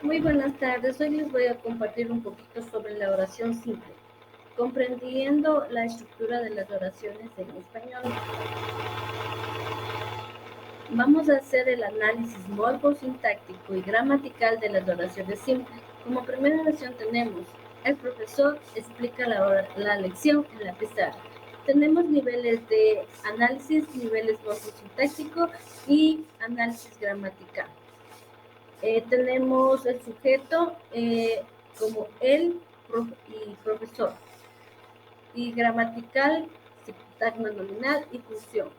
Muy buenas tardes. Hoy les voy a compartir un poquito sobre la oración simple, comprendiendo la estructura de las oraciones en español. Vamos a hacer el análisis morfosintáctico y gramatical de las oraciones simples. Como primera oración tenemos: el profesor explica la lección en la pizarra. Tenemos niveles de análisis, niveles morfosintáctico y análisis gramatical. Tenemos el sujeto como el y profesor, y gramatical, sintagma nominal y función.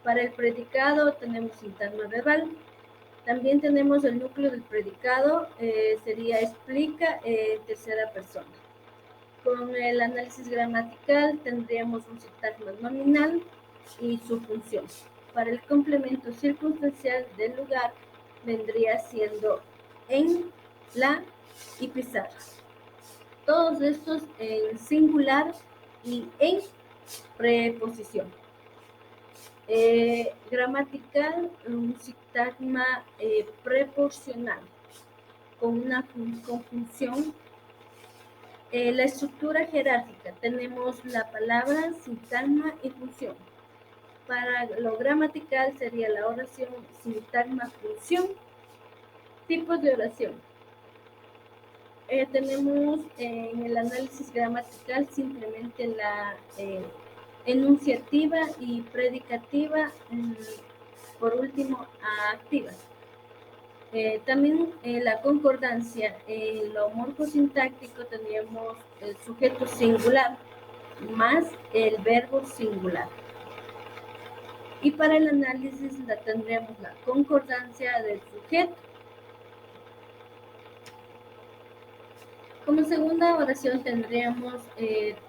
Para el predicado tenemos sintagma verbal. También tenemos el núcleo del predicado, sería explica tercera persona. Con el análisis gramatical tendríamos un sintagma nominal y su función. Para el complemento circunstancial del lugar vendría siendo en, la y pizarra. Todos estos en singular y en preposición. Gramatical, un sintagma preposicional con una conjunción. La estructura jerárquica, tenemos la palabra, sintagma y función. Para lo gramatical sería la oración sintagma función. Tipos de oración. Tenemos en el análisis gramatical simplemente la enunciativa y predicativa, por último activa. También la concordancia, en lo morfosintáctico tenemos el sujeto singular más el verbo singular. Y para el análisis tendremos la concordancia del sujeto. Como segunda oración tendríamos,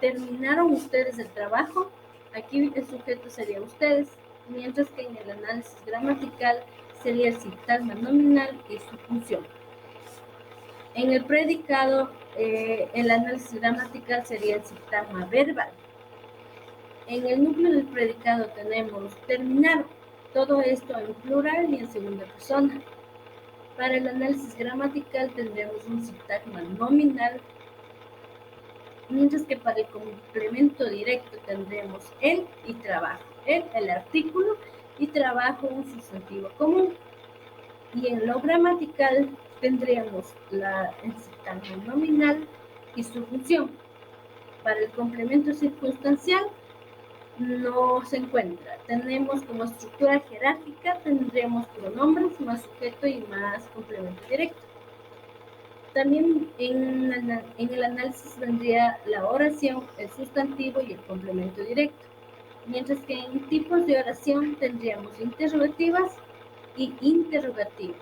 terminaron ustedes el trabajo. Aquí el sujeto sería ustedes, mientras que en el análisis gramatical sería el sintagma nominal y su función. En el predicado, el análisis gramatical sería el sintagma verbal. En el núcleo del predicado tenemos terminaron, todo esto en plural y en segunda persona. Para el análisis gramatical tendremos un sintagma nominal, mientras que para el complemento directo tendremos el y trabajo. El artículo, y trabajo un sustantivo común. Y en lo gramatical tendríamos el sintagma nominal y su función. Para el complemento circunstancial no se encuentra. Tenemos como estructura jerárquica, tendremos pronombres más sujeto y más complemento directo. También en el análisis vendría la oración, el sustantivo y el complemento directo. Mientras que en tipos de oración tendríamos interrogativas y interrogativas.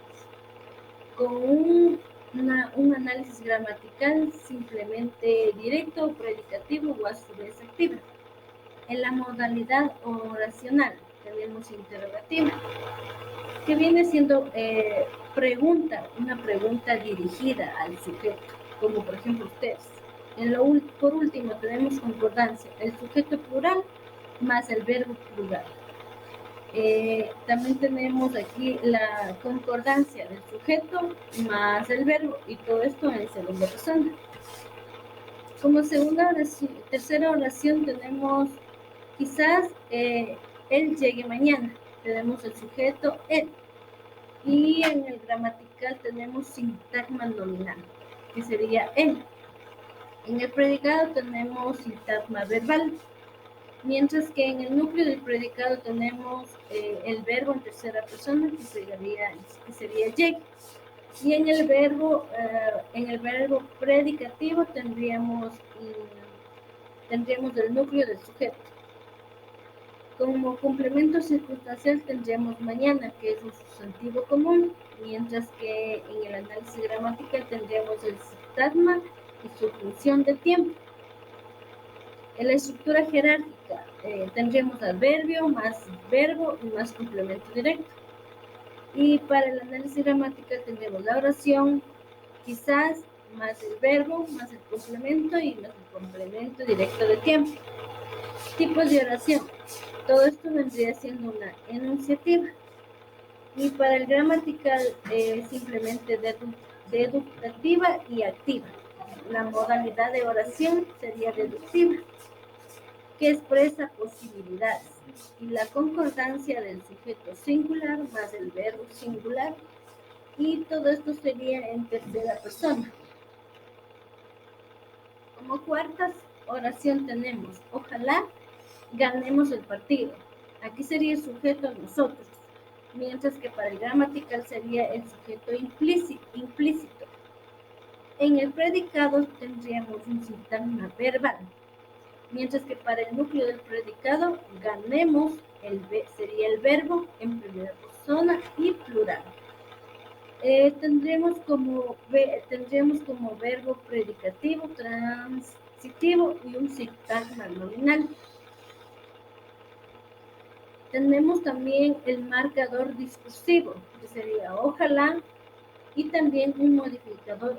Con un análisis gramatical simplemente directo, predicativo o a su vez activo. En la modalidad oracional tenemos interrogativa, que viene siendo una pregunta dirigida al sujeto, como por ejemplo ustedes. Por último tenemos concordancia, el sujeto plural más el verbo plural. También tenemos aquí la concordancia del sujeto más el verbo, y todo esto en segunda persona. Como tercera oración tenemos quizás él llegue mañana. Tenemos el sujeto él. Y en el gramatical tenemos sintagma nominal, que sería él. En el predicado tenemos sintagma verbal, mientras que en el núcleo del predicado tenemos el verbo en tercera persona, que sería llegue. Y en el verbo predicativo tendríamos el núcleo del sujeto. Como complemento circunstancial tendríamos mañana, que es un sustantivo común, mientras que en el análisis gramatical tendríamos el sintagma y su función de tiempo. En la estructura jerárquica tendríamos adverbio más verbo y más complemento directo. Y para el análisis gramatical tendremos la oración, quizás, más el verbo, más el complemento y más el complemento directo de tiempo. Tipos de oración. Todo esto vendría siendo una enunciativa. Y para el gramatical simplemente deductiva y activa. La modalidad de oración sería deductiva, que expresa posibilidades, y la concordancia del sujeto singular más el verbo singular, y todo esto sería en tercera persona. Como cuarta oración tenemos, ojalá ganemos el partido. Aquí sería el sujeto nosotros, mientras que para el gramatical sería el sujeto implícito. En el predicado tendríamos un sintagma verbal, mientras que para el núcleo del predicado, ganemos sería el verbo en primera persona y plural. Tendríamos como verbo predicativo, transitivo y un sintagma nominal. Tenemos también el marcador discursivo, que sería ojalá, y también un modificador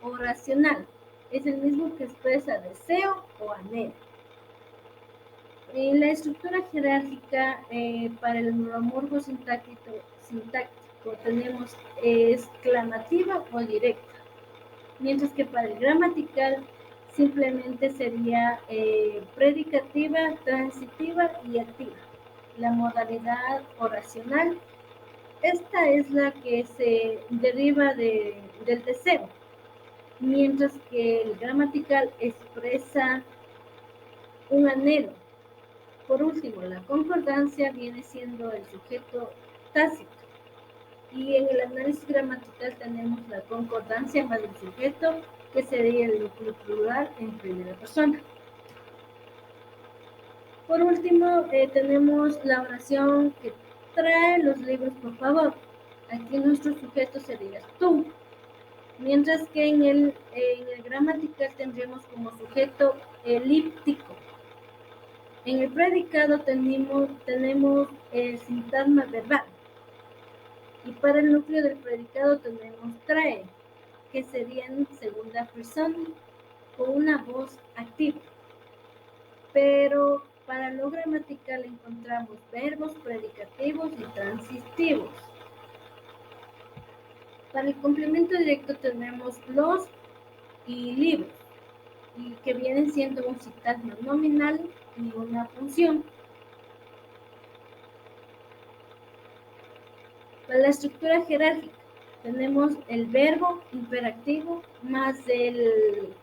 oracional. Es el mismo que expresa deseo o anhelo. En la estructura jerárquica, para el neuromorfo sintáctico tenemos exclamativa o directa, mientras que para el gramatical simplemente sería predicativa, transitiva y activa. La modalidad oracional, esta es la que se deriva del deseo, mientras que el gramatical expresa un anhelo. Por último, la concordancia viene siendo el sujeto tácito, y en el análisis gramatical tenemos la concordancia más el sujeto, que sería el núcleo plural en primera persona. Por último, tenemos la oración que trae los libros, por favor. Aquí nuestro sujeto sería tú, mientras que en el gramatical tendríamos como sujeto elíptico. En el predicado tenemos el sintagma verbal, y para el núcleo del predicado tenemos trae, que sería en segunda persona con una voz activa. Pero para lo gramatical encontramos verbos predicativos y transitivos. Para el complemento directo tenemos los y libros, y que vienen siendo un sintagma nominal y una función. Para la estructura jerárquica tenemos el verbo imperativo más el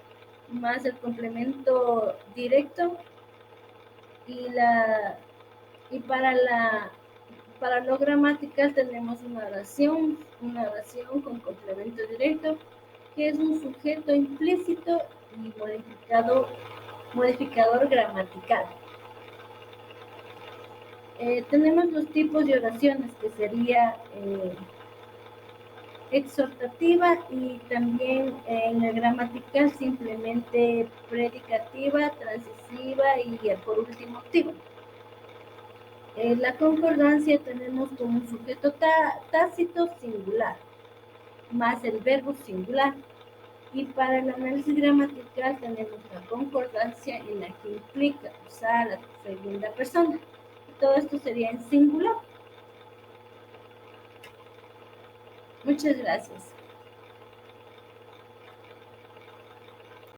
complemento directo, y para lo gramatical tenemos una oración con complemento directo, que es un sujeto implícito y modificador gramatical. Tenemos los tipos de oraciones, que sería exhortativa, y también en la gramatical simplemente predicativa, transitiva y por último activa. La concordancia tenemos como un sujeto tácito singular más el verbo singular, y para el análisis gramatical tenemos la concordancia en la que implica usar la segunda persona. Todo esto sería en singular. Muchas gracias.